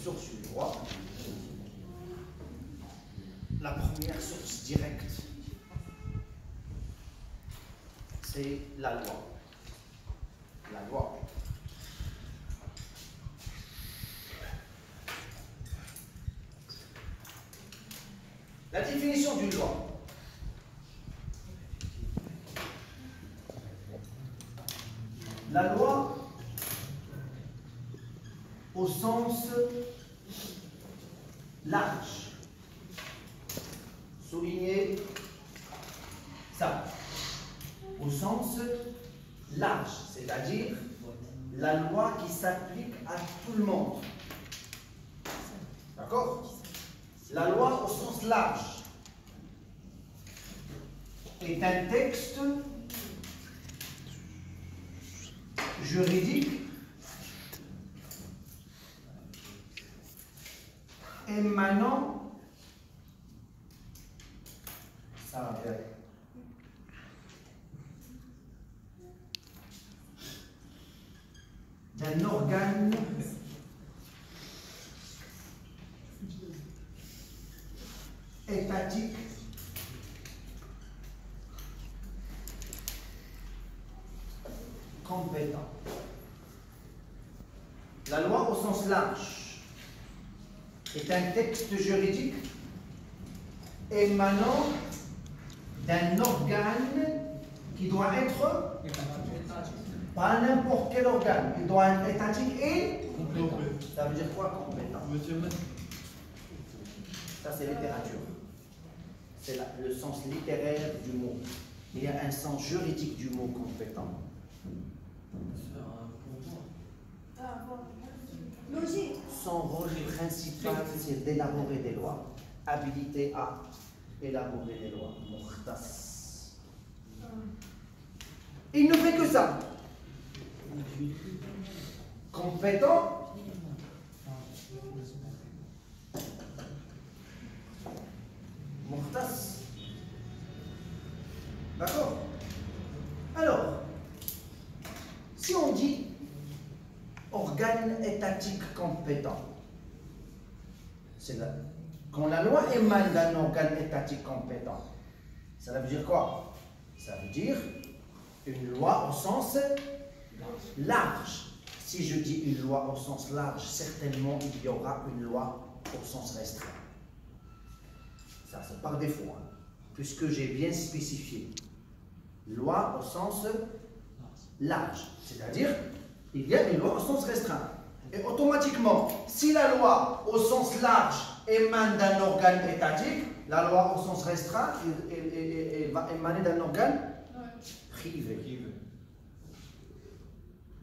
sources du droit. La première source directe, c'est la loi. La loi. La définition d'une loi. La loi, au sens large, soulignez ça, au sens large, c'est-à-dire la loi qui s'applique à tout le monde. D'accord? La loi au sens large est un texte juridique émanant d'un organe étatique compétent. La loi au sens large est un texte juridique émanant d'un organe qui doit être pas n'importe quel organe, il doit être étatique et compétent. Ça veut dire quoi compétent? Ça c'est littérature. C'est le sens littéraire du mot. Il y a un sens juridique du mot compétent. Son rôle principal, c'est d'élaborer des lois. Habilité à élaborer des lois. Mukhtas. Il ne fait que ça. Compétent. Mukhtas. D'accord? Alors, si on dit organe étatique compétent, c'est là. Quand la loi émane d'un organe étatique compétent, ça veut dire quoi? Ça veut dire une loi au sens large. Si je dis une loi au sens large, certainement il y aura une loi au sens restreint. Ça c'est par défaut, hein, puisque j'ai bien spécifié. Loi au sens large, c'est-à-dire il y a une loi au sens restreint. Et automatiquement, si la loi au sens large émane d'un organe étatique, la loi au sens restreint va émaner d'un organe privé.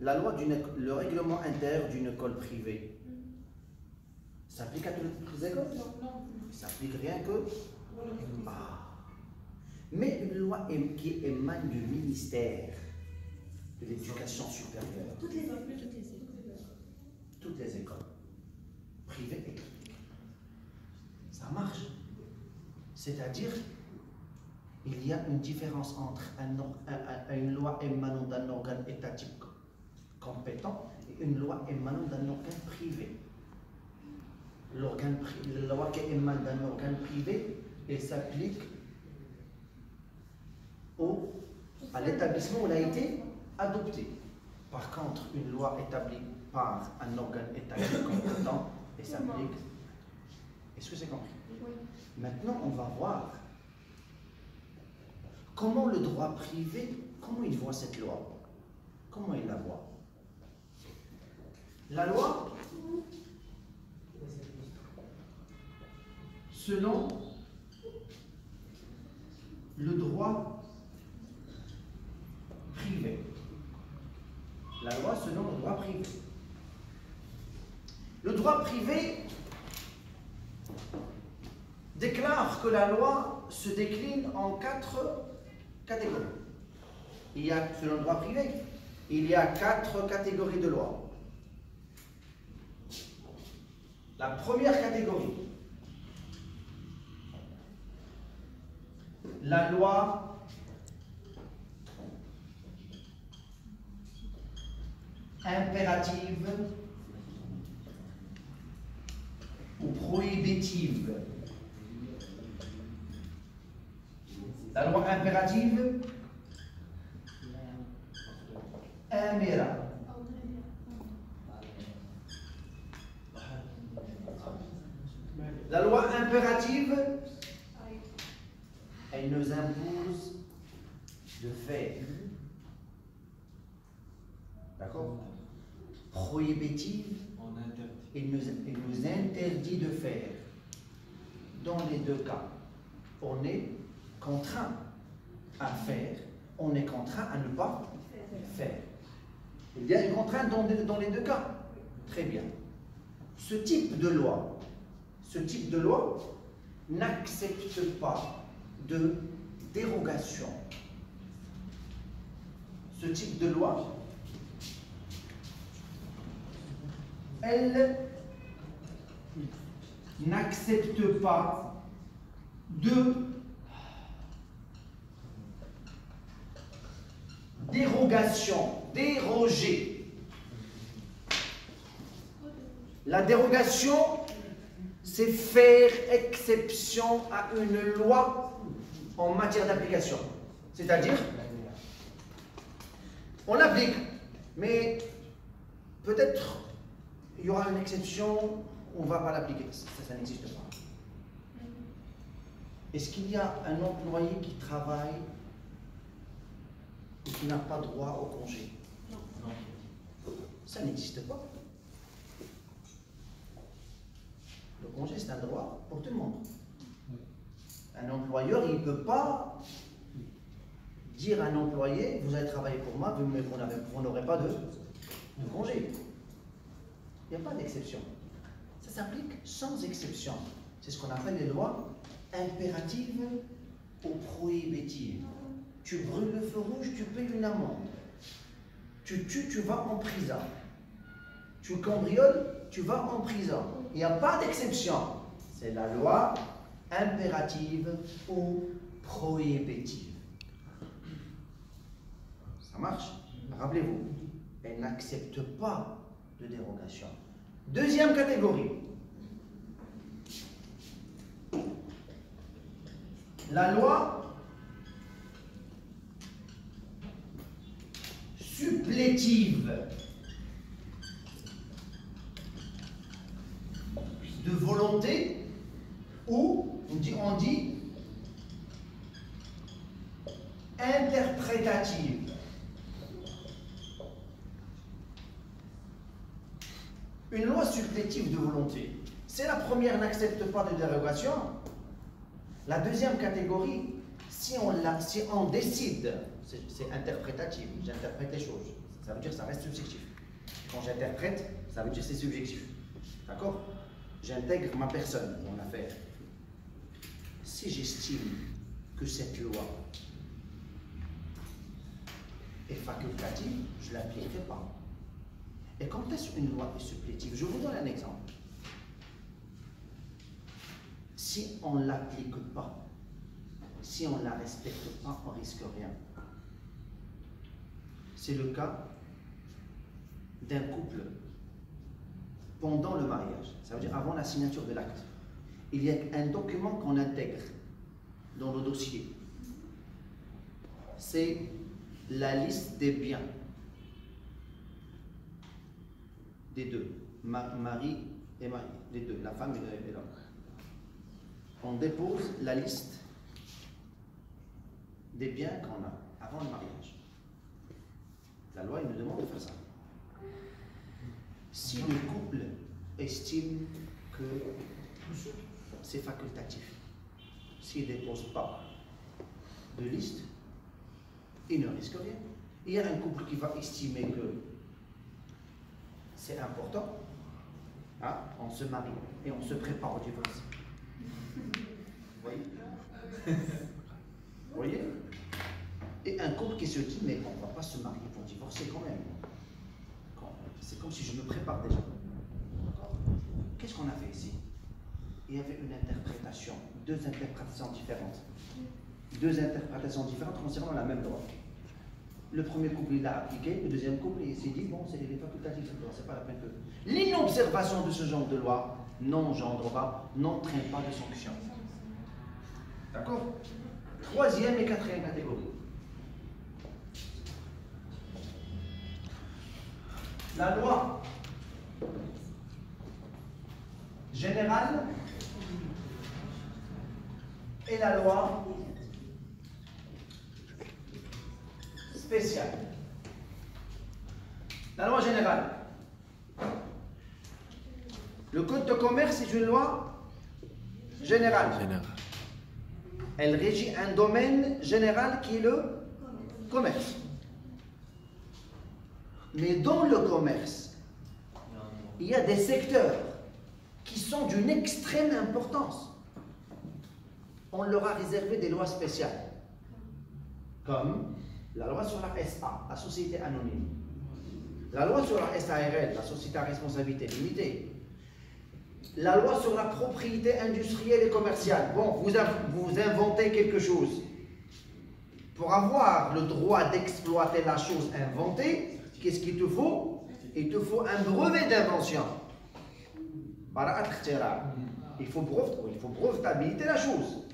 La loi le règlement intérieur d'une école privée s'applique à toutes les écoles? Non. Il s'applique rien que. Mais une loi qui émane du ministère de l'éducation supérieure. Toutes les écoles. Privées et publiques. Ça marche. C'est-à-dire, il y a une différence entre une loi émanant d'un organe étatique compétent et une loi émanant d'un organe privé. La loi qui émane d'un organe privé, elle s'applique à l'établissement où elle a été adoptée. Par contre, une loi établie par un organe étatique compétent, elle s'applique. Est-ce que c'est compris? Oui. Maintenant, on va voir comment le droit privé, comment il voit cette loi? Comment il la voit? La loi, selon le droit privé. La loi selon le droit privé. Le droit privé déclare que la loi se décline en 4 catégories. Il y a, selon le droit privé, il y a 4 catégories de lois. La première catégorie, la loi impérative ou prohibitive. La loi impérative, amira. La loi impérative, elle nous impose de faire. D'accord? Prohibitive, il nous interdit de faire. Dans les deux cas, on est contraint à faire, on est contraint à ne pas faire. Il y a une contrainte dans les deux cas. Très bien. Ce type de loi n'accepte pas de dérogation. Ce type de loi, elle n'accepte pas de dérogation, déroger. La dérogation, c'est faire exception à une loi en matière d'application. C'est-à-dire, on l'applique, mais peut-être il y aura une exception, on ne va pas l'appliquer. Ça n'existe pas. Est-ce qu'il y a un employé qui travaille et qui n'a pas droit au congé? Non. Ça n'existe pas. Le congé, c'est un droit pour tout le monde. Un employeur, il ne peut pas dire à un employé, vous allez travailler pour moi, mais vous n'aurez pas de congé. Il n'y a pas d'exception. Ça s'applique sans exception. C'est ce qu'on appelle les lois impératives ou prohibitives. Tu brûles le feu rouge, tu payes une amende. Tu tues, tu vas en prison. Tu cambrioles, tu vas en prison. Il n'y a pas d'exception. C'est la loi impérative ou prohibitive. Ça marche? Rappelez-vous, elle n'accepte pas de dérogation. Deuxième catégorie. La loi supplétive de volonté, ou on dit interprétative. Une loi supplétive de volonté, c'est la première n'accepte pas de dérogation. La deuxième catégorie, si on décide, c'est interprétatif, j'interprète les choses. Ça veut dire que ça reste subjectif. Quand j'interprète, ça veut dire que c'est subjectif. D'accord? J'intègre ma personne, mon affaire. Si j'estime que cette loi est facultative, je ne l'appliquerai pas. Et quand est-ce qu'une loi est supplétive? Je vous donne un exemple. Si on ne l'applique pas, si on ne la respecte pas, on ne risque rien. C'est le cas d'un couple pendant le mariage, ça veut dire avant la signature de l'acte. Il y a un document qu'on intègre dans le dossier. C'est la liste des biens des deux, mari et mari, les deux, la femme et l'homme. On dépose la liste des biens qu'on a avant le mariage. La loi, il nous demande de faire ça. Si le couple estime que c'est facultatif, s'il ne dépose pas de liste, il ne risque rien. Il y a un couple qui va estimer que c'est important, hein, on se marie et on se prépare au divorce. Vous voyez? Vous voyez? Et un couple qui se dit, mais on ne va pas se marier pour divorcer quand même. C'est comme si je me prépare déjà. Qu'est-ce qu'on a fait ici? Il y avait une interprétation, deux interprétations différentes. Deux interprétations différentes concernant la même loi. Le premier couple, il l'a appliqué, le deuxième couple, il s'est dit, bon, c'est les facultatifs, c'est pas la peine que... L'inobservation de ce genre de loi n'entraîne pas de sanction. D'accord? Troisième et quatrième catégorie. La loi générale et la loi spéciale. La loi générale. Le code de commerce est une loi générale. Elle régit un domaine général qui est le commerce. Mais dans le commerce, il y a des secteurs qui sont d'une extrême importance. On leur a réservé des lois spéciales, comme la loi sur la SA, la société anonyme, la loi sur la SARL, la société à responsabilité limitée, la loi sur la propriété industrielle et commerciale. Bon, vous inventez quelque chose. Pour avoir le droit d'exploiter la chose inventée, qu'est-ce qu'il te faut? Il te faut un brevet d'invention. Il faut brevetabilité la chose.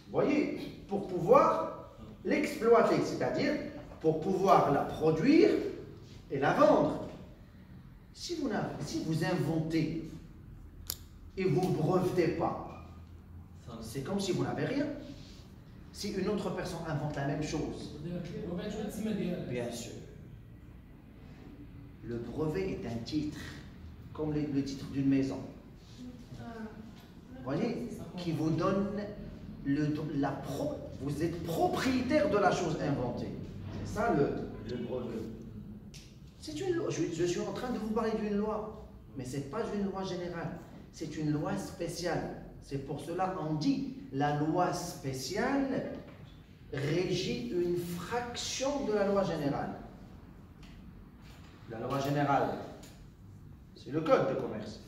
Vous voyez, pour pouvoir l'exploiter, c'est-à-dire pour pouvoir la produire et la vendre. Si vous inventez et vous ne brevetez pas, c'est comme si vous n'avez rien. Si une autre personne invente la même chose, bien sûr, le brevet est un titre, comme le titre d'une maison. Vous voyez, qui vous donne vous êtes propriétaire de la chose inventée. C'est ça le brevet. C'est une loi. Je suis en train de vous parler d'une loi, mais ce n'est pas une loi générale. C'est une loi spéciale. C'est pour cela qu'on dit la loi spéciale régit une fraction de la loi générale. La loi générale, c'est le code de commerce.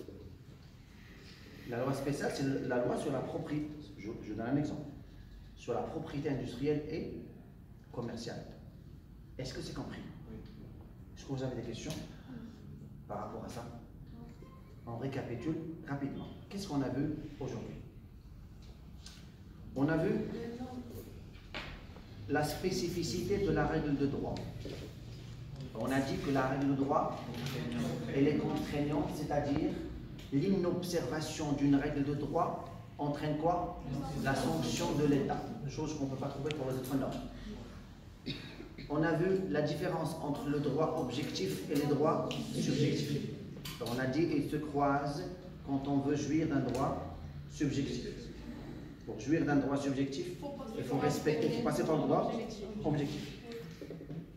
La loi spéciale, c'est la loi sur la propriété. Je donne un exemple. Sur la propriété industrielle et commerciale. Est-ce que c'est compris? Est-ce que vous avez des questions par rapport à ça? On récapitule rapidement. Qu'est-ce qu'on a vu aujourd'hui? On a vu la spécificité de la règle de droit. On a dit que la règle de droit, elle est contraignante, c'est-à-dire l'inobservation d'une règle de droit entraîne quoi? La sanction de l'État, chose qu'on ne peut pas trouver pour les autres normes. On a vu la différence entre le droit objectif et les droits subjectifs. On a dit qu'ils se croisent quand on veut jouir d'un droit subjectif. Pour jouir d'un droit subjectif, il faut passer par le droit objectif.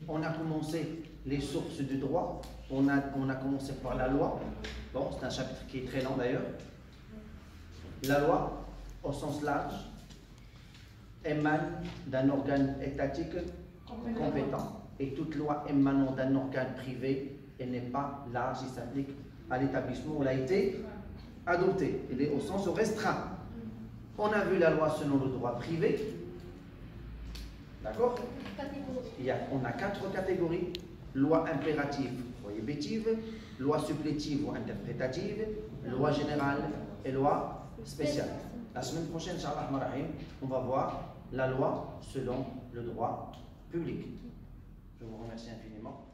On a commencé les sources du droit. On a commencé par la loi. Bon, c'est un chapitre qui est très long d'ailleurs. La loi, au sens large, émane d'un organe étatique compétent. Et toute loi émanant d'un organe privé, elle n'est pas large, il s'applique à l'établissement où elle a été adoptée. Elle est au sens restreint. On a vu la loi selon le droit privé. D'accord? On a 4 catégories. Loi impérative, prohibitive, loi supplétive ou interprétative, loi générale et loi spéciale. La semaine prochaine, Inch'Allah, on va voir la loi selon le droit public. Je vous remercie infiniment.